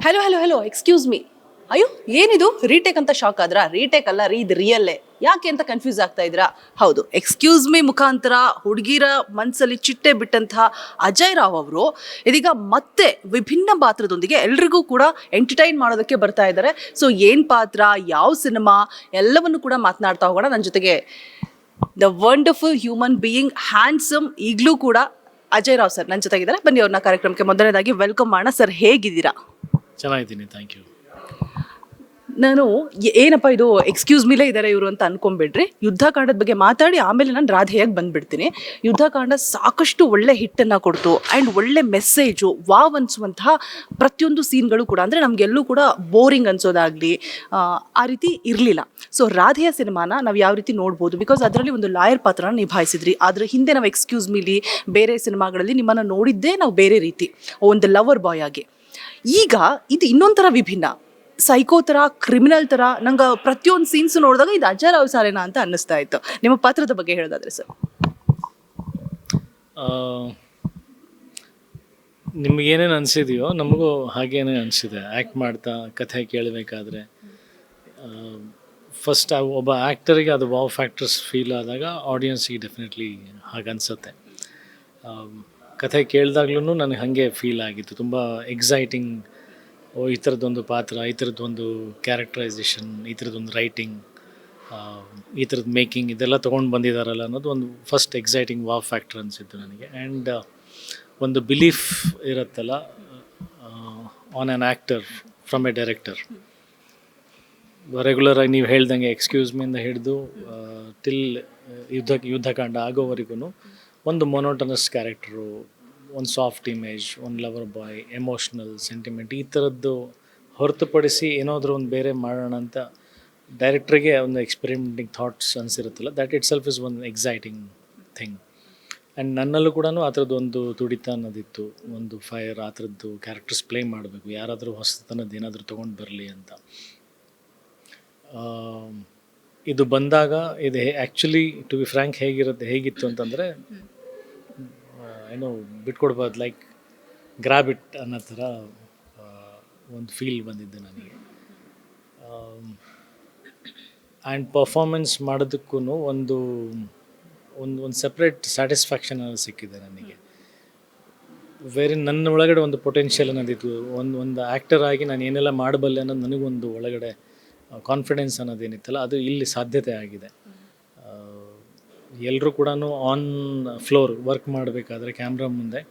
Hello hello hello excuse me. ಅಯ್ಯೋ ಏನಿದು retake ಅಂತ ಶಾಕ್ ಆದ್ರಾ? ರೀಟೇಕ್ ಅಲ್ಲ ರೀ, ಇದು ರಿಯಲ್ಲೇ. ಯಾಕೆ ಅಂತ ಕನ್ಫ್ಯೂಸ್ ಆಗ್ತಾ ಇದ್ರಾ? ಹೌದು, ಎಕ್ಸ್ಕ್ಯೂಸ್ ಮೀ ಮುಖಾಂತರ ಹುಡುಗಿರ ಮನಸ್ಸಲ್ಲಿ ಚಿಟ್ಟೆ ಬಿಟ್ಟಂತಹ ಅಜಯ್ ರಾವ್ ಅವರು ಇದೀಗ ಮತ್ತೆ ವಿಭಿನ್ನ ಪಾತ್ರದೊಂದಿಗೆ ಎಲ್ರಿಗೂ ಕೂಡ ಎಂಟರ್ಟೈನ್ ಮಾಡೋದಕ್ಕೆ ಬರ್ತಾ ಇದ್ದಾರೆ. ಸೊ ಏನು ಪಾತ್ರ, ಯಾವ ಸಿನಿಮಾ, ಎಲ್ಲವನ್ನು ಕೂಡ ಮಾತನಾಡ್ತಾ ಹೋಗೋಣ. ನನ್ನ ಜೊತೆಗೆ the wonderful human being, handsome, ಈಗಲೂ ಕೂಡ ಅಜಯ್ ರಾವ್ ಸರ್ ನನ್ನ ಜೊತೆಗಿದ್ದಾರೆ. ಬನ್ನಿ ಅವ್ರನ್ನ ಕಾರ್ಯಕ್ರಮಕ್ಕೆ ಮೊದಲನೇದಾಗಿ ವೆಲ್ಕಮ್ ಮಾಡೋಣ. ಸರ್ ಹೇಗಿದ್ದೀರಾ? ಚೆನ್ನಾಗಿದ್ದೀನಿ, ಥ್ಯಾಂಕ್ ಯು. ನಾನು ಏನಪ್ಪ ಇದು ಎಕ್ಸ್ಕ್ಯೂಸ್ ಮೀಲೇ ಇದ್ದಾರೆ ಇವರು ಅಂತ ಅನ್ಕೊಂಡ್ಬಿಡ್ರಿ. ಯುದ್ಧಕಾಂಡದ ಬಗ್ಗೆ ಮಾತಾಡಿ ಆಮೇಲೆ ನಾನು ರಾಧೆಯಾಗಿ ಬಂದ್ಬಿಡ್ತೀನಿ. ಯುದ್ಧಕಾಂಡ ಸಾಕಷ್ಟು ಒಳ್ಳೆ ಹಿಟ್ಟನ್ನು ಕೊಡ್ತು ಆ್ಯಂಡ್ ಒಳ್ಳೆ ಮೆಸೇಜು, ವಾವ್ ಅನಿಸುವಂತಹ ಪ್ರತಿಯೊಂದು ಸೀನ್ಗಳು ಕೂಡ, ಅಂದರೆ ನಮಗೆಲ್ಲೂ ಕೂಡ ಬೋರಿಂಗ್ ಅನ್ಸೋದಾಗಲಿ ಆ ರೀತಿ ಇರಲಿಲ್ಲ. ಸೊ ರಾಧೆಯ ಸಿನಿಮಾನ ನಾವು ಯಾವ ರೀತಿ ನೋಡ್ಬೋದು, ಬಿಕಾಸ್ ಅದರಲ್ಲಿ ಒಂದು ಲಾಯರ್ ಪಾತ್ರನ ನಿಭಾಯಿಸಿದ್ರಿ. ಆದರೆ ಹಿಂದೆ ನಾವು ಎಕ್ಸ್ಕ್ಯೂಸ್ ಮೀಲಿ ಬೇರೆ ಸಿನಿಮಾಗಳಲ್ಲಿ ನಿಮ್ಮನ್ನು ನೋಡಿದ್ದೇ ನಾವು ಬೇರೆ ರೀತಿ, ಒಂದು ಲವರ್ ಬಾಯ್ ಆಗಿ. ಈಗ ಇದು ಇನ್ನೊಂಥರ ವಿಭಿನ್ನ, ಸೈಕೋ ಥರ, ಕ್ರಿಮಿನಲ್ ಥರ. ನಂಗೆ ಪ್ರತಿಯೊಂದು ಸೀನ್ಸ್ ನೋಡಿದಾಗ ಇದು ಅಜಯ್ ರಾವ್ ಸಾರೇನಾ ಅಂತ ಅನ್ನಿಸ್ತಾ ಇತ್ತು. ನಿಮ್ಮ ಪಾತ್ರದ ಬಗ್ಗೆ ಹೇಳೋದಾದ್ರೆ ಸರ್? ನಿಮಗೇನೇನು ಅನಿಸಿದೆಯೋ ನಮಗೂ ಹಾಗೇನೇ ಅನಿಸಿದೆ. ಆ್ಯಕ್ಟ್ ಮಾಡ್ತಾ ಕಥೆ ಕೇಳಬೇಕಾದ್ರೆ ಫಸ್ಟ್ ಒಬ್ಬ ಆ್ಯಕ್ಟರಿಗೆ ಅದು ವಾವ್ ಫ್ಯಾಕ್ಟರ್ಸ್ ಫೀಲ್ ಆದಾಗ ಆಡಿಯನ್ಸಿಗೆ ಡೆಫಿನೆಟ್ಲಿ ಹಾಗೆ ಅನಿಸುತ್ತೆ. ಕಥೆ ಕೇಳಿದಾಗ್ಲೂ ನನಗೆ ಹಾಗೆ ಫೀಲ್ ಆಗಿತ್ತು. ತುಂಬ ಎಕ್ಸೈಟಿಂಗ್. ಈ ಥರದ್ದೊಂದು ಪಾತ್ರ, ಈ ಥರದ್ದೊಂದು ಕ್ಯಾರೆಕ್ಟರೈಸೇಷನ್, ಈ ಥರದ್ದೊಂದು ರೈಟಿಂಗ್, ಈ ಥರದ್ದು ಮೇಕಿಂಗ್, ಇದೆಲ್ಲ ತೊಗೊಂಡು ಬಂದಿದ್ದಾರಲ್ಲ ಅನ್ನೋದು ಒಂದು ಫಸ್ಟ್ ಎಕ್ಸೈಟಿಂಗ್ ವಾವ್ ಫ್ಯಾಕ್ಟರ್ ಅನಿಸಿತ್ತು ನನಗೆ. ಆ್ಯಂಡ್ ಒಂದು ಬಿಲೀಫ್ ಇರುತ್ತಲ್ಲ on an actor from A director. ರೆಗ್ಯುಲರಾಗಿ ನೀವು ಹೇಳ್ದಂಗೆ ಎಕ್ಸ್ಕ್ಯೂಸ್ ಮಿಂದ ಹಿಡಿದು ಟಿಲ್ ಯುದ್ಧಕಾಂಡ ಆಗೋವರೆಗೂ ಒಂದು ಮೊನೋಟನಸ್ ಕ್ಯಾರೆಕ್ಟರು, ಒಂದು ಸಾಫ್ಟ್ ಇಮೇಜ್, ಒಂದು ಲವರ್ ಬಾಯ್, ಎಮೋಷ್ನಲ್ ಸೆಂಟಿಮೆಂಟ್, ಈ ಥರದ್ದು ಹೊರತುಪಡಿಸಿ ಏನಾದರೂ ಒಂದು ಬೇರೆ ಮಾಡೋಣ ಅಂತ ಡೈರೆಕ್ಟ್ರಿಗೆ ಒಂದು ಎಕ್ಸ್ಪೆರಿಮೆಂಟಿಂಗ್ ಥಾಟ್ಸ್ ಅನಿಸಿರುತ್ತಲ್ಲ, that itself is one exciting thing. And ನನ್ನಲ್ಲೂ ಕೂಡ ಆ ಥರದ್ದು ಒಂದು ತುಡಿತ ಅನ್ನೋದಿತ್ತು, ಒಂದು ಫೈರ್, ಆ ಥರದ್ದು ಕ್ಯಾರೆಕ್ಟರ್ಸ್ ಪ್ಲೇ ಮಾಡಬೇಕು, ಯಾರಾದರೂ ಹೊಸತನದ್ದು ಏನಾದರೂ ತೊಗೊಂಡು ಬರಲಿ ಅಂತ. ಇದು ಬಂದಾಗ ಇದು ಆ್ಯಕ್ಚುಲಿ ಟು ಬಿ ಫ್ರ್ಯಾಂಕ್ ಹೇಗಿತ್ತು ಅಂತಂದರೆ, ಏನೋ ಬಿಟ್ಕೊಡ್ಬೋದು, ಲೈಕ್ ಗ್ರಾಬ್ ಇಟ್ ಅನ್ನೋ ಥರ ಒಂದು ಫೀಲ್ ಬಂದಿದ್ದೆ ನನಗೆ. ಆ್ಯಂಡ್ ಪರ್ಫಾರ್ಮೆನ್ಸ್ ಮಾಡೋದಕ್ಕೂ ಒಂದು ಸಪ್ರೇಟ್ ಸ್ಯಾಟಿಸ್ಫ್ಯಾಕ್ಷನ್ ಸಿಕ್ಕಿದೆ ನನಗೆ. ಬೇರೆ ನನ್ನ ಒಳಗಡೆ ಒಂದು ಪೊಟೆನ್ಷಿಯಲ್ ಅನ್ನೋದಿತ್ತು. ಒಂದು ಆ್ಯಕ್ಟರ್ ಆಗಿ ನಾನು ಏನೆಲ್ಲ ಮಾಡಬಲ್ಲೆ ಅನ್ನೋದು ನನಗೊಂದು ಒಳಗಡೆ ಕಾನ್ಫಿಡೆನ್ಸ್ ಅನ್ನೋದೇನಿತ್ತಲ್ಲ, ಅದು ಇಲ್ಲಿ ಸಾಧ್ಯತೆ ಆಗಿದೆ. ಎಲ್ಲರೂ ಕೂಡ ಆನ್ ಫ್ಲೋರ್ ವರ್ಕ್ ಮಾಡಬೇಕಾದ್ರೆ ಕ್ಯಾಮ್ರಾ ಮುಂದೆ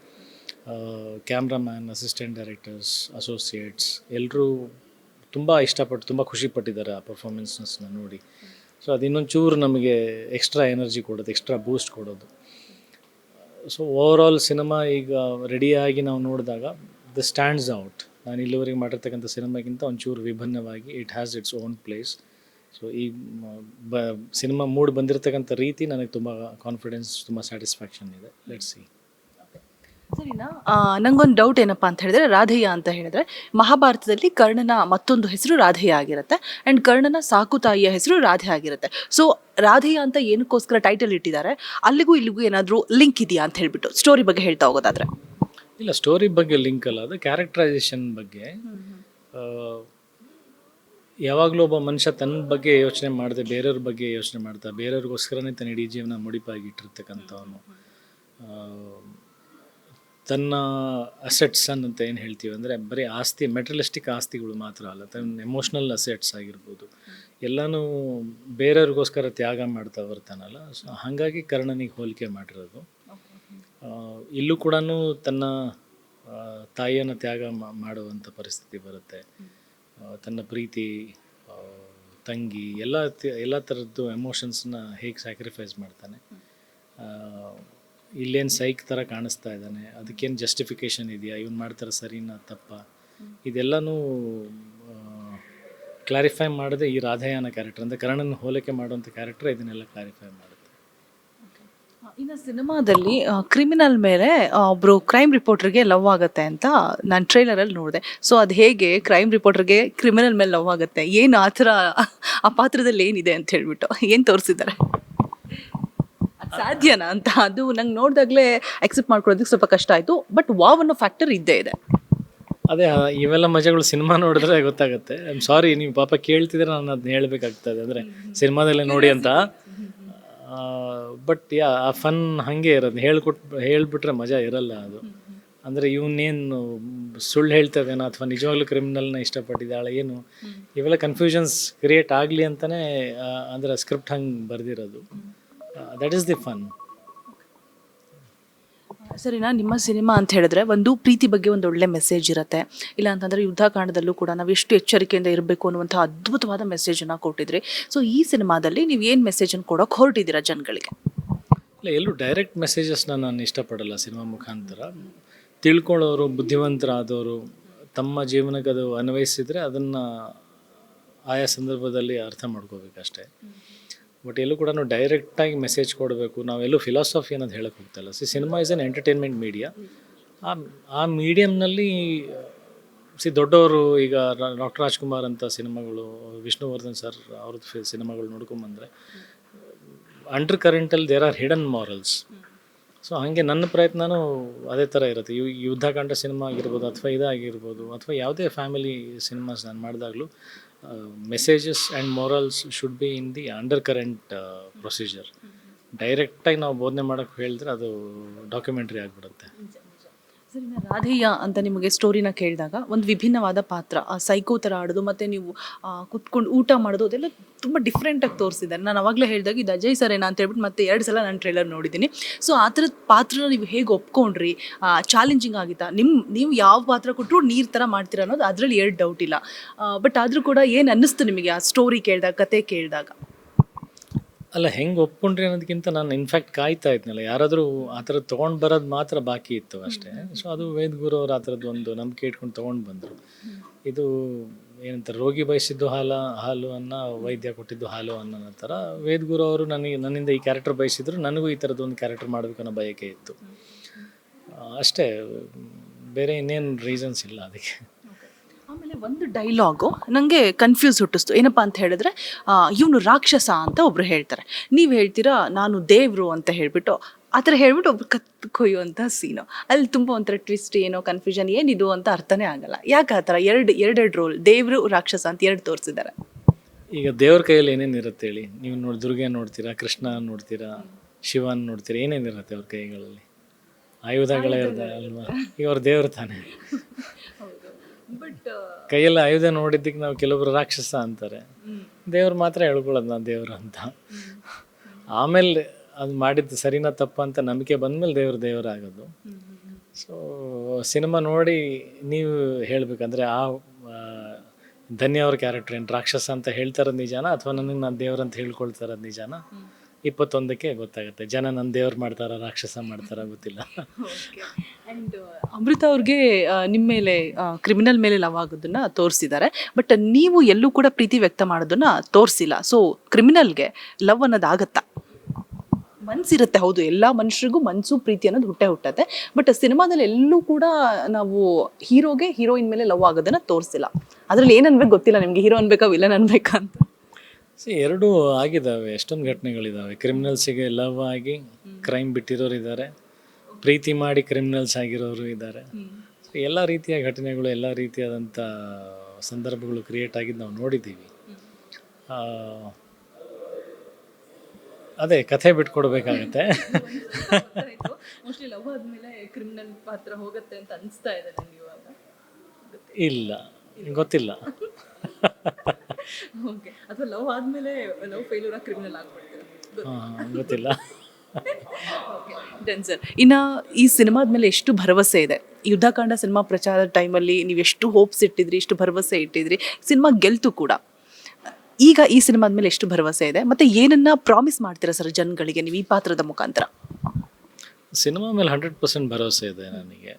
ಕ್ಯಾಮ್ರಾಮ್ಯಾನ್, ಅಸಿಸ್ಟೆಂಟ್ ಡೈರೆಕ್ಟರ್ಸ್, ಅಸೋಸಿಯೇಟ್ಸ್ ಎಲ್ಲರೂ ತುಂಬ ಇಷ್ಟಪಟ್ಟು, ತುಂಬ ಖುಷಿಪಟ್ಟಿದ್ದಾರೆ ಆ ಪರ್ಫಾರ್ಮೆನ್ಸ್ನ ನೋಡಿ. ಸೊ ಅದು ಇನ್ನೊಂಚೂರು ನಮಗೆ ಎಕ್ಸ್ಟ್ರಾ ಎನರ್ಜಿ ಕೊಡೋದು, ಎಕ್ಸ್ಟ್ರಾ ಬೂಸ್ಟ್ ಕೊಡೋದು. ಸೊ ಓವರಾಲ್ ಸಿನಿಮಾ ಈಗ ರೆಡಿಯಾಗಿ ನಾವು ನೋಡಿದಾಗ ದ ಸ್ಟ್ಯಾಂಡ್ಸ್ ಔಟ್. ನಾನು ಇಲ್ಲಿವರೆಗೆ ಮಾಡಿರ್ತಕ್ಕಂಥ ಸಿನಿಮಾಗಿಂತ ಒಂಚೂರು ವಿಭಿನ್ನವಾಗಿ it has its own place. So ಈ ಸಿನಿಮಾ ಮೂಡ್ ಬಂದಿರತಕ್ಕಂಥ ರೀತಿ ನನಗೆ ತುಂಬ ಕಾನ್ಫಿಡೆನ್ಸ್, ತುಂಬ ಸ್ಯಾಟಿಸ್ಫ್ಯಾಕ್ಷನ್ ಇದೆ. Let's see. ಸರಿನಾ? ನಂಗೊಂದು ಡೌಟ್ ಏನಪ್ಪ ಅಂತ ಹೇಳಿದ್ರೆ, ರಾಧೇಯ ಅಂತ ಹೇಳಿದ್ರೆ ಮಹಾಭಾರತದಲ್ಲಿ ಕರ್ಣನ ಮತ್ತೊಂದು ಹೆಸರು ರಾಧೇಯ ಆಗಿರುತ್ತೆ ಆ್ಯಂಡ್ ಕರ್ಣನ ಸಾಕು ತಾಯಿಯ ಹೆಸರು ರಾಧೆ ಆಗಿರುತ್ತೆ. ಸೊ ರಾಧೇಯ ಅಂತ ಏನಕ್ಕೋಸ್ಕರ ಟೈಟಲ್ ಇಟ್ಟಿದ್ದಾರೆ, ಅಲ್ಲಿಗೂ ಇಲ್ಲಿಗೂ ಏನಾದರೂ ಲಿಂಕ್ ಇದೆಯಾ ಅಂತ ಹೇಳ್ಬಿಟ್ಟು ಸ್ಟೋರಿ ಬಗ್ಗೆ ಹೇಳ್ತಾ ಹೋಗೋದಾದ್ರೆ? ಇಲ್ಲ, ಸ್ಟೋರಿ ಬಗ್ಗೆ ಲಿಂಕ್ ಅಲ್ಲ, ಅದು ಕ್ಯಾರೆಕ್ಟರೈಸೇಷನ್ ಬಗ್ಗೆ. ಯಾವಾಗಲೂ ಒಬ್ಬ ಮನುಷ್ಯ ತನ್ನ ಬಗ್ಗೆ ಯೋಚನೆ ಮಾಡದೆ ಬೇರೆಯವ್ರ ಬಗ್ಗೆ ಯೋಚನೆ ಮಾಡ್ತಾ, ಬೇರೆಯವ್ರಿಗೋಸ್ಕರನೇ ತನ್ನ ಇಡೀ ಜೀವನ ಮುಡಿಪಾಗಿಟ್ಟಿರ್ತಕ್ಕಂಥವನು. ತನ್ನ ಅಸೆಟ್ಸ್ ಅಂತ ಏನು ಹೇಳ್ತೀವಿ ಅಂದರೆ ಬರೀ ಆಸ್ತಿ, ಮೆಟೀರಿಯಲಿಸ್ಟಿಕ್ ಆಸ್ತಿಗಳು ಮಾತ್ರ ಅಲ್ಲ, ತನ್ನ ಎಮೋಷ್ನಲ್ ಅಸೆಟ್ಸ್ ಆಗಿರ್ಬೋದು, ಎಲ್ಲನೂ ಬೇರೆಯವ್ರಿಗೋಸ್ಕರ ತ್ಯಾಗ ಮಾಡ್ತಾ ಬರ್ತಾನಲ್ಲ. ಸೊ ಹಾಗಾಗಿ ಕರ್ಣನಿಗೆ ಹೋಲಿಕೆ ಮಾಡಿರೋದು. ಇಲ್ಲೂ ಕೂಡ ತನ್ನ ತಾಯಿಯನ್ನು ತ್ಯಾಗ ಮಾಡುವಂಥ ಪರಿಸ್ಥಿತಿ ಬರುತ್ತೆ. ತನ್ನ ಪ್ರೀತಿ, ತಂಗಿ, ಎಲ್ಲ ಥರದ್ದು ಎಮೋಷನ್ಸ್ನ ಹೇಗೆ ಸ್ಯಾಕ್ರಿಫೈಸ್ ಮಾಡ್ತಾನೆ. ಇಲ್ಲೇನು ಸೈಕ್ ಥರ ಕಾಣಿಸ್ತಾ ಇದ್ದಾನೆ, ಅದಕ್ಕೇನು ಜಸ್ಟಿಫಿಕೇಷನ್ ಇದೆಯಾ, ಇವನು ಮಾಡ್ತಾರೆ ಸರಿನಾ ತಪ್ಪ, ಇದೆಲ್ಲನೂ ಕ್ಲಾರಿಫೈ ಮಾಡದೆ ಈ ರಾಧೇಯನ ಕ್ಯಾರೆಕ್ಟರ್, ಅಂದರೆ ಕರ್ಣನ ಹೋಲಿಕೆ ಮಾಡುವಂಥ ಕ್ಯಾರೆಕ್ಟರ್ ಇದನ್ನೆಲ್ಲ ಕ್ಲಾರಿಫೈ ಮಾಡುತ್ತೆ. ಇನ್ನು ಸಿನಿಮಾದಲ್ಲಿ ಕ್ರಿಮಿನಲ್ ಮೇಲೆ ಒಬ್ಬರು ಕ್ರೈಮ್ ರಿಪೋರ್ಟರ್ಗೆ ಲವ್ ಆಗುತ್ತೆ ಅಂತ ನಾನು ಟ್ರೈಲರಲ್ಲಿ ನೋಡಿದೆ. ಸೊ ಅದು ಹೇಗೆ ಕ್ರೈಮ್ ರಿಪೋರ್ಟರ್ಗೆ ಕ್ರಿಮಿನಲ್ ಮೇಲೆ ಲವ್ ಆಗುತ್ತೆ, ಏನು ಆ ಥರ ಆ ಪಾತ್ರದಲ್ಲಿ ಏನಿದೆ ಅಂತ ಹೇಳ್ಬಿಟ್ಟು ಏನು ತೋರಿಸಿದ್ದಾರೆ? ಸಾಧ್ಯನಾ ಅಂತ ಅದು ನಂಗೆ ನೋಡಿದಾಗಲೇ ಅಕ್ಸೆಪ್ಟ್ ಮಾಡ್ಕೊಳ್ಳೋದಕ್ಕೆ ಸ್ವಲ್ಪ ಕಷ್ಟ ಆಯಿತು. ಬಟ್ ವಾವ್ ಅನ್ನೋ ಫ್ಯಾಕ್ಟರ್ ಇದ್ದೇ ಇದೆ. ಅದೇ ಇವೆಲ್ಲ ಮಜಾಗಳು ಸಿನಿಮಾ ನೋಡಿದ್ರೆ ಗೊತ್ತಾಗುತ್ತೆ. ಐ ಆಮ್ ಸಾರಿ, ನೀವು ಪಾಪ ಕೇಳ್ತಿದ್ರೆ ನಾನು ಅದನ್ನ ಹೇಳಬೇಕಾಗ್ತದೆ, ಅಂದರೆ ಸಿನಿಮಾದಲ್ಲೇ ನೋಡಿ ಅಂತ. ಬಟ್ ಆ ಫನ್ ಹಾಗೆ ಇರೋದು, ಹೇಳ್ಬಿಟ್ರೆ ಮಜಾ ಇರಲ್ಲ ಅದು. ಅಂದರೆ ಇವನ್ನೇನು ಸುಳ್ಳು ಹೇಳ್ತದೇನೋ ಅಥವಾ ನಿಜವಾಗ್ಲೂ ಕ್ರಿಮಿನಲ್ನ ಇಷ್ಟಪಟ್ಟಿದ್ದಾಳೆ ಏನು, ಇವೆಲ್ಲ ಕನ್ಫ್ಯೂಷನ್ಸ್ ಕ್ರಿಯೇಟ್ ಆಗಲಿ ಅಂತಲೇ ಅಂದರೆ ಸ್ಕ್ರಿಪ್ಟ್ ಹಂಗೆ ಬರೆದಿರೋದು. That is the fun. ಸರಿನಾ, ನಿಮ್ಮ ಸಿನಿಮಾ ಅಂತ ಹೇಳಿದ್ರೆ ಒಂದು ಪ್ರೀತಿ ಬಗ್ಗೆ ಒಂದು ಒಳ್ಳೆ ಮೆಸೇಜ್ ಇರುತ್ತೆ, ಇಲ್ಲ ಅಂತಂದರೆ ಯುದ್ಧಕಾಂಡದಲ್ಲೂ ಕೂಡ ನಾವು ಎಷ್ಟು ಎಚ್ಚರಿಕೆಯಿಂದ ಇರಬೇಕು ಅನ್ನುವಂಥ ಅದ್ಭುತವಾದ ಮೆಸೇಜನ್ನು ಕೊಟ್ಟಿದ್ರಿ. ಸೊ ಈ ಸಿನಿಮಾದಲ್ಲಿ ನೀವು ಏನು ಮೆಸೇಜನ್ನು ಕೊಡೋಕೆ ಹೊರಟಿದ್ದೀರಾ ಜನಗಳಿಗೆ? ಇಲ್ಲ, ಎಲ್ಲೂ ಡೈರೆಕ್ಟ್ ಮೆಸೇಜಸ್ನ ನಾನು ಇಷ್ಟಪಡಲ್ಲ. ಸಿನಿಮಾ ಮುಖಾಂತರ ತಿಳ್ಕೊಳ್ಳೋರು, ಬುದ್ಧಿವಂತರಾದವರು ತಮ್ಮ ಜೀವನಕ್ಕೆ ಅದು ಅನ್ವಯಿಸಿದರೆ ಅದನ್ನು ಆಯಾ ಸಂದರ್ಭದಲ್ಲಿ ಅರ್ಥ ಮಾಡ್ಕೋಬೇಕಷ್ಟೇ. ಬಟ್ ಎಲ್ಲೂ ಕೂಡ ಡೈರೆಕ್ಟಾಗಿ ಮೆಸೇಜ್ ಕೊಡಬೇಕು, ನಾವೆಲ್ಲೂ ಫಿಲಾಸಫಿ ಅನ್ನೋದು ಹೇಳಕ್ಕೆ ಹೋಗ್ತಾಯಿಲ್ಲ. Cinema is an entertainment media. ಆ ಮೀಡಿಯಮ್ನಲ್ಲಿ ದೊಡ್ಡವರು ಈಗ ಡಾಕ್ಟರ್ ರಾಜ್ಕುಮಾರ್ ಅಂತ ಸಿನಿಮಾಗಳು, ವಿಷ್ಣುವರ್ಧನ್ ಸರ್ ಅವ್ರದ್ದು ಸಿನಿಮಾಗಳು ನೋಡ್ಕೊಂಬಂದರೆ ಅಂಡರ್ ಕರೆಂಟಲ್ಲಿ there are hidden morals. So ಹಾಗೆ ನನ್ನ ಪ್ರಯತ್ನವೂ ಅದೇ ಥರ ಇರುತ್ತೆ. ಯುದ್ಧಕಾಂಡ ಸಿನಿಮಾ ಆಗಿರ್ಬೋದು ಅಥವಾ ಇದಾಗಿರ್ಬೋದು ಅಥವಾ ಯಾವುದೇ ಫ್ಯಾಮಿಲಿ ಸಿನಿಮಾಸ್ ನಾನು ಮಾಡಿದಾಗಲೂ messages and morals should be in the under current procedure. ಡೈರೆಕ್ಟಾಗಿ ನಾವು ಬೋಧನೆ ಮಾಡೋಕ್ಕೆ ಹೇಳಿದ್ರೆ ಅದು ಡಾಕ್ಯುಮೆಂಟ್ರಿ ಆಗಿಬಿಡುತ್ತೆ. ಸರಿ, ರಾಧೇಯ ಅಂತ ನಿಮಗೆ ಸ್ಟೋರಿನ ಕೇಳಿದಾಗ ಒಂದು ವಿಭಿನ್ನವಾದ ಪಾತ್ರ, ಆ ಸೈಕೋ ಥರ ಆಡೋದು ಮತ್ತು ನೀವು ಕುತ್ಕೊಂಡು ಊಟ ಮಾಡೋದು ಅದೆಲ್ಲ ತುಂಬ ಡಿಫ್ರೆಂಟಾಗಿ ತೋರಿಸಿದ್ದಾರೆ. ನಾನು ಅವಾಗಲೇ ಹೇಳಿದಾಗ ಇದು ಅಜಯ್ ಸರ್ ಏನಾ ಅಂತ ಹೇಳ್ಬಿಟ್ಟು ಮತ್ತೆ 2 ಸಲ ನಾನು ಟ್ರೈಲರ್ ನೋಡಿದ್ದೀನಿ. ಸೊ ಆ ಥರದ ಪಾತ್ರನ ನೀವು ಹೇಗೆ ಒಪ್ಕೊಂಡ್ರಿ? ಚಾಲೆಂಜಿಂಗ್ ಆಗಿತ್ತಾ? ನೀವು ಯಾವ ಪಾತ್ರ ಕೊಟ್ಟರು ನೀರು ಥರ ಮಾಡ್ತೀರಾ ಅನ್ನೋದು ಅದರಲ್ಲಿ 2 ಡೌಟ್ ಇಲ್ಲ. ಬಟ್ ಆದರೂ ಕೂಡ ಏನು ಅನ್ನಿಸ್ತು ನಿಮಗೆ ಆ ಸ್ಟೋರಿ ಕೇಳಿದಾಗ, ಕತೆ ಕೇಳಿದಾಗ? ಅಲ್ಲ, ಹೆಂಗೆ ಒಪ್ಕೊಂಡ್ರಿ ಅನ್ನೋದಕ್ಕಿಂತ ನಾನು ಇನ್ಫ್ಯಾಕ್ಟ್ ಕಾಯ್ತಾ ಇದ್ನಲ್ಲ, ಯಾರಾದರೂ ಆ ಥರದ್ದು ತೊಗೊಂಡು ಬರೋದು ಮಾತ್ರ ಬಾಕಿ ಇತ್ತು ಅಷ್ಟೇ. ಸೊ ಅದು ವೇದಗುರು ಅವರು ಆ ಥರದ್ದು ಒಂದು ನಂಬಿಕೆ ಇಟ್ಕೊಂಡು ತೊಗೊಂಡು ಬಂದರು. ಇದು ಏನಂತಾರೆ, ರೋಗಿ ಬಯಸಿದ್ದು ಹಾಲು ಅನ್ನ, ವೈದ್ಯ ಕೊಟ್ಟಿದ್ದು ಹಾಲು ಅನ್ನೋ ಥರ ವೇದಗುರು ಅವರು ನನ್ನಿಂದ ಈ ಕ್ಯಾರೆಕ್ಟರ್ ಬಯಸಿದ್ರು, ನನಗೂ ಈ ಥರದ್ದು ಒಂದು ಕ್ಯಾರೆಕ್ಟರ್ ಮಾಡಬೇಕು ಅನ್ನೋ ಬಯಕೆ ಇತ್ತು ಅಷ್ಟೇ. ಬೇರೆ ಇನ್ನೇನು ರೀಸನ್ಸ್ ಇಲ್ಲ ಅದಕ್ಕೆ. ಆಮೇಲೆ ಒಂದು ಡೈಲಾಗು ನನಗೆ ಕನ್ಫ್ಯೂಸ್ ಹುಟ್ಟಿಸ್ತು. ಏನಪ್ಪ ಅಂತ ಹೇಳಿದ್ರೆ, ಇವನು ರಾಕ್ಷಸ ಅಂತ ಒಬ್ರು ಹೇಳ್ತಾರೆ, ನೀವು ಹೇಳ್ತೀರಾ ನಾನು ದೇವರು ಅಂತ ಹೇಳಿಬಿಟ್ಟು ಆ ಥರ ಹೇಳ್ಬಿಟ್ಟು ಒಬ್ರು ಕತ್ತು ಕೊಯ್ಯುವಂಥ ಸೀನು. ಅಲ್ಲಿ ತುಂಬ ಒಂಥರ ಟ್ವಿಸ್ಟ್, ಏನೋ ಕನ್ಫ್ಯೂಷನ್, ಏನಿದು ಅಂತ ಅರ್ಥನೇ ಆಗಲ್ಲ. ಯಾಕೆ ಆ ಥರ ಎರಡು ರೋಲ್, ದೇವರು ರಾಕ್ಷಸ ಅಂತ 2 ತೋರಿಸಿದ್ದಾರೆ? ಈಗ ದೇವ್ರ ಕೈಯಲ್ಲಿ ಏನೇನಿರುತ್ತೆ ಹೇಳಿ, ನೀವು ದುರ್ಗೆ ನೋಡ್ತೀರಾ, ಕೃಷ್ಣ ನೋಡ್ತೀರಾ, ಶಿವನ್ ನೋಡ್ತೀರಾ, ಏನೇನಿರುತ್ತೆ ಅವ್ರ ಕೈಗಳಲ್ಲಿ? ಆಯುಧಗಳೇ ಇರ್ತದೆ ಅಲ್ವಾ? ಈಗ ಅವ್ರ ದೇವ್ರು ತಾನೆ. ಬಟ್ ಕೈಯಲ್ಲಿ ಆಯುಧ ನೋಡಿದ್ದಕ್ಕೆ ನಾವು ಕೆಲವೊಬ್ರು ರಾಕ್ಷಸ ಅಂತಾರೆ, ದೇವ್ರು ಮಾತ್ರ ಹೇಳ್ಕೊಳ್ಳೋದು ನಾನು ದೇವ್ರು ಅಂತ. ಆಮೇಲೆ ಅದು ಮಾಡಿದ್ದು ಸರಿನಾ ತಪ್ಪ ಅಂತ ನಂಬಿಕೆ ಬಂದಮೇಲೆ ದೇವರಾಗೋದು. ಸೊ ಸಿನಿಮಾ ನೋಡಿ ನೀವು ಹೇಳಬೇಕಂದ್ರೆ ಧನ್ಯ ಅವ್ರ ಕ್ಯಾರೆಕ್ಟರ್ ಏನು ರಾಕ್ಷಸ ಅಂತ ಹೇಳ್ತಾರದು ನಿಜಾನ ಅಥವಾ ನನಗೆ ನಾನು ದೇವ್ರಂತ ಹೇಳ್ಕೊಳ್ತಾರದು ನಿಜಾನ? 21ಕ್ಕೆ ಗೊತ್ತಾಗುತ್ತೆ. ಜನ ನನ್ನ ದೇವ್ರು ಮಾಡ್ತಾರ, ರಾಕ್ಷಸ ಮಾಡ್ತಾರ, ಗೊತ್ತಿಲ್ಲ. ಆ್ಯಂಡ್ ಅಮೃತ ಅವ್ರಿಗೆ ನಿಮ್ಮ ಮೇಲೆ ಕ್ರಿಮಿನಲ್ ಮೇಲೆ ಲವ್ ಆಗೋದನ್ನ ತೋರಿಸಿದ್ದಾರೆ, ಬಟ್ ನೀವು ಎಲ್ಲೂ ಕೂಡ ಪ್ರೀತಿ ವ್ಯಕ್ತ ಮಾಡೋದನ್ನ ತೋರಿಸಿಲ್ಲ. ಸೊ ಕ್ರಿಮಿನಲ್ಗೆ ಲವ್ ಅನ್ನೋದು ಆಗತ್ತಾ? ಮನಸ್ಸಿರುತ್ತೆ, ಹೌದು, ಎಲ್ಲ ಮನುಷ್ಯರಿಗೂ ಮನಸ್ಸು ಪ್ರೀತಿ ಅನ್ನೋದು ಹುಟ್ಟತ್ತೆ. ಬಟ್ ಸಿನಿಮಾದಲ್ಲಿ ಎಲ್ಲೂ ಕೂಡ ನಾವು ಹೀರೋಗೆ ಹೀರೋಯಿನ್ ಮೇಲೆ ಲವ್ ಆಗೋದನ್ನ ತೋರಿಸಿಲ್ಲ. ಅದ್ರಲ್ಲಿ ಏನು ಅನ್ಬೇಕು ಗೊತ್ತಿಲ್ಲ ನಿಮಗೆ, ಹೀರೋ ಅನ್ಬೇಕಾ ವಿಲನ್ ಅನ್ಬೇಕಾ ಅಂತ? ಎರಡೂ ಆಗಿದ್ದಾವೆ, ಎಷ್ಟೊಂದು ಘಟನೆಗಳಿದ್ದಾವೆ. ಕ್ರಿಮಿನಲ್ಸಿಗೆ ಲವ್ ಆಗಿ ಕ್ರೈಮ್ ಬಿಟ್ಟಿರೋರು ಇದ್ದಾರೆ, ಪ್ರೀತಿ ಮಾಡಿ ಕ್ರಿಮಿನಲ್ಸ್ ಆಗಿರೋರು ಇದ್ದಾರೆ. ಎಲ್ಲ ರೀತಿಯ ಘಟನೆಗಳು, ಎಲ್ಲ ರೀತಿಯಾದಂಥ ಸಂದರ್ಭಗಳು ಕ್ರಿಯೇಟ್ ಆಗಿದ್ದು ನಾವು ನೋಡಿದ್ದೀವಿ. ಅದೇ ಕಥೆ ಬಿಟ್ಕೊಡ್ಬೇಕಾಗತ್ತೆ. ಇಲ್ಲ, ಗೊತ್ತಿಲ್ಲ. ಗೊತ್ತಿಲ್ಲ. ಸರ್, ಇನ್ನು ಈ ಸಿನಿಮಾದ ಮೇಲೆ ಎಷ್ಟು ಭರವಸೆ ಇದೆ? ಯುದ್ಧಕಾಂಡ ಸಿನಿಮಾ ಪ್ರಚಾರದ ಟೈಮಲ್ಲಿ ನೀವು ಎಷ್ಟು ಹೋಪ್ಸ್ ಇಟ್ಟಿದ್ರಿ, ಎಷ್ಟು ಭರವಸೆ ಇಟ್ಟಿದ್ರಿ, ಸಿನಿಮಾ ಗೆಲ್ತು ಕೂಡ. ಈಗ ಈ ಸಿನಿಮಾದ ಮೇಲೆ ಎಷ್ಟು ಭರವಸೆ ಇದೆ, ಮತ್ತೆ ಏನನ್ನ ಪ್ರಾಮಿಸ್ ಮಾಡ್ತೀರಾ ಸರ್ ಜನಗಳಿಗೆ ನೀವು ಈ ಪಾತ್ರದ ಮುಖಾಂತರ? ಸಿನಿಮಾ ಮೇಲೆ 100% ಭರವಸೆ ಇದೆ ನನಗೆ.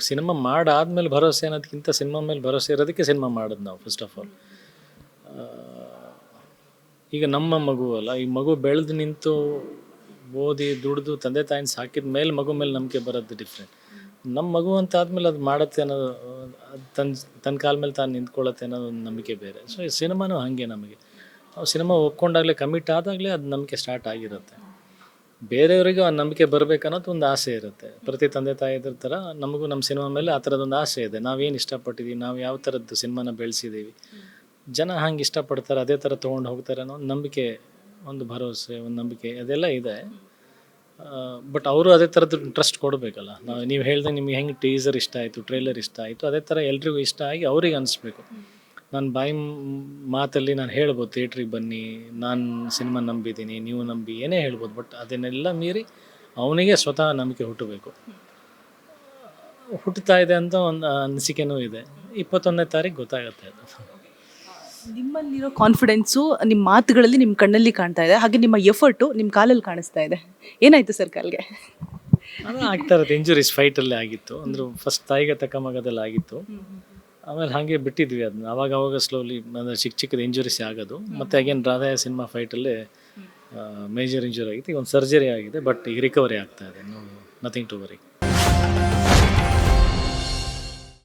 ಸಿನಿಮಾ ಮಾಡಾದ್ಮೇಲೆ ಭರವಸೆ ಅನ್ನೋದಕ್ಕಿಂತ ಸಿನಿಮಾ ಮೇಲೆ ಭರವಸೆ ಇರೋದಕ್ಕೆ ಸಿನಿಮಾ ಮಾಡೋದು ನಾವು. ಫಸ್ಟ್ ಆಫ್ ಆಲ್ ಈಗ ನಮ್ಮ ಮಗು ಅಲ್ಲ, ಈ ಮಗು ಬೆಳೆದು ನಿಂತು ಓದಿ ದುಡಿದು ತಂದೆ ತಾಯಿನ ಸಾಕಿದ ಮೇಲೆ ಮಗು ಮೇಲೆ ನಂಬಿಕೆ ಬರೋದು ಡಿಫ್ರೆಂಟ್. ನಮ್ಮ ಮಗು ಅಂತ ಆದಮೇಲೆ ಅದು ಮಾಡುತ್ತೆ ಅನ್ನೋದು, ತನ್ನ ಕಾಲ ಮೇಲೆ ತಾನು ನಿಂತ್ಕೊಳ್ಳುತ್ತೆ ಅನ್ನೋದು ಒಂದು ನಂಬಿಕೆ ಬೇರೆ. ಸೊ ಈ ಸಿನಿಮಾನೂ ಹಾಗೆ, ನಮಗೆ ನಾವು ಸಿನಿಮಾ ಒಪ್ಕೊಂಡಾಗಲೇ, ಕಮಿಟ್ ಆದಾಗಲೇ ಅದು ನಂಬಿಕೆ ಸ್ಟಾರ್ಟ್ ಆಗಿರುತ್ತೆ. ಬೇರೆಯವರಿಗೂ ಆ ನಂಬಿಕೆ ಬರಬೇಕನ್ನೋದು ಒಂದು ಆಸೆ ಇರುತ್ತೆ. ಪ್ರತಿ ತಂದೆ ತಾಯಿದ್ರ ಥರ ನಮಗೂ ನಮ್ಮ ಸಿನಿಮಾ ಮೇಲೆ ಆ ಥರದೊಂದು ಆಸೆ ಇದೆ. ನಾವೇನು ಇಷ್ಟಪಟ್ಟಿದ್ದೀವಿ, ನಾವು ಯಾವ ಥರದ್ದು ಸಿನಿಮಾನ ಬೆಳೆಸಿದ್ದೀವಿ, ಜನ ಹಂಗೆ ಇಷ್ಟಪಡ್ತಾರೆ, ಅದೇ ಥರ ತೊಗೊಂಡು ಹೋಗ್ತಾರೆ ಅನ್ನೋ ಒಂದು ನಂಬಿಕೆ, ಒಂದು ಭರವಸೆ, ಒಂದು ನಂಬಿಕೆ ಅದೆಲ್ಲ ಇದೆ. ಬಟ್ ಅವರು ಅದೇ ಥರದ್ದು ಟ್ರಸ್ಟ್ ಕೊಡಬೇಕಲ್ಲ. ನೀವು ಹೇಳ್ದಂಗೆ ನಿಮಗೆ ಹೆಂಗೆ ಟೀಸರ್ ಇಷ್ಟ ಆಯಿತು, ಟ್ರೈಲರ್ ಇಷ್ಟ ಆಯಿತು, ಅದೇ ಥರ ಎಲ್ರಿಗೂ ಇಷ್ಟ ಆಗಿ ಅವ್ರಿಗೆ ಅನಿಸ್ಬೇಕು. ನಾನು ಬಾಯಿ ಮಾತಲ್ಲಿ ನಾನು ಹೇಳ್ಬೋದು, ಥಿಯೇಟ್ರಿಗೆ ಬನ್ನಿ, ನಾನು ಸಿನಿಮಾ ನಂಬಿದ್ದೀನಿ, ನೀವು ನಂಬಿ, ಏನೇ ಹೇಳ್ಬೋದು. ಬಟ್ ಅದನ್ನೆಲ್ಲ ಮೀರಿ ಅವನಿಗೆ ಸ್ವತಃ ನಂಬಿಕೆ ಹುಟ್ಟಬೇಕು. ಹುಟ್ಟುತ್ತಾ ಇದೆ ಅಂತ ಒಂದು ಅನಿಸಿಕೆನೂ ಇದೆ. 21ನೇ ತಾರೀಕು ಗೊತ್ತಾಗುತ್ತೆ ಅದು. ನಿಮ್ಮಲ್ಲಿರೋ ಕಾನ್ಫಿಡೆನ್ಸು ನಿಮ್ಮ ಮಾತುಗಳಲ್ಲಿ, ನಿಮ್ಮ ಕಣ್ಣಲ್ಲಿ ಕಾಣ್ತಾ ಇದೆ, ಹಾಗೆ ನಿಮ್ಮ ಎಫರ್ಟು ನಿಮ್ಮ ಕಾಲಲ್ಲಿ ಕಾಣಿಸ್ತಾ ಇದೆ. ಏನಾಯ್ತು ಸರ್ ಕಾಲ್ಗೆ? ಅದು ಆಗ್ತಾ ಇರುತ್ತೆ. ಇಂಜುರೀಸ್ ಫೈಟಲ್ಲೇ ಆಗಿತ್ತು. ಅಂದ್ರೆ ಫಸ್ಟ್ ತಾಯಿಗೆ ತಕ್ಕ ಮಗದಲ್ಲಿ ಆಗಿತ್ತು. ಆಮೇಲೆ ಹಾಗೆ ಬಿಟ್ಟಿದ್ವಿ ಅದನ್ನ. ಅವಾಗ ಸ್ಲೋಲಿ ಅಂದರೆ ಚಿಕ್ಕದ ಇಂಜುರೀಸ್ ಆಗೋದು. ಮತ್ತು ಅಗೇನ್ ರಾಧಾಯ ಸಿನಿಮಾ ಫೈಟಲ್ಲೇ ಮೇಜರ್ ಇಂಜುರಿ ಆಗಿತ್ತು. ಈಗ ಒಂದು ಸರ್ಜರಿ ಆಗಿದೆ, ಬಟ್ ಈಗ ರಿಕವರಿ ಆಗ್ತಾ ಇದೆ. Nothing to worry.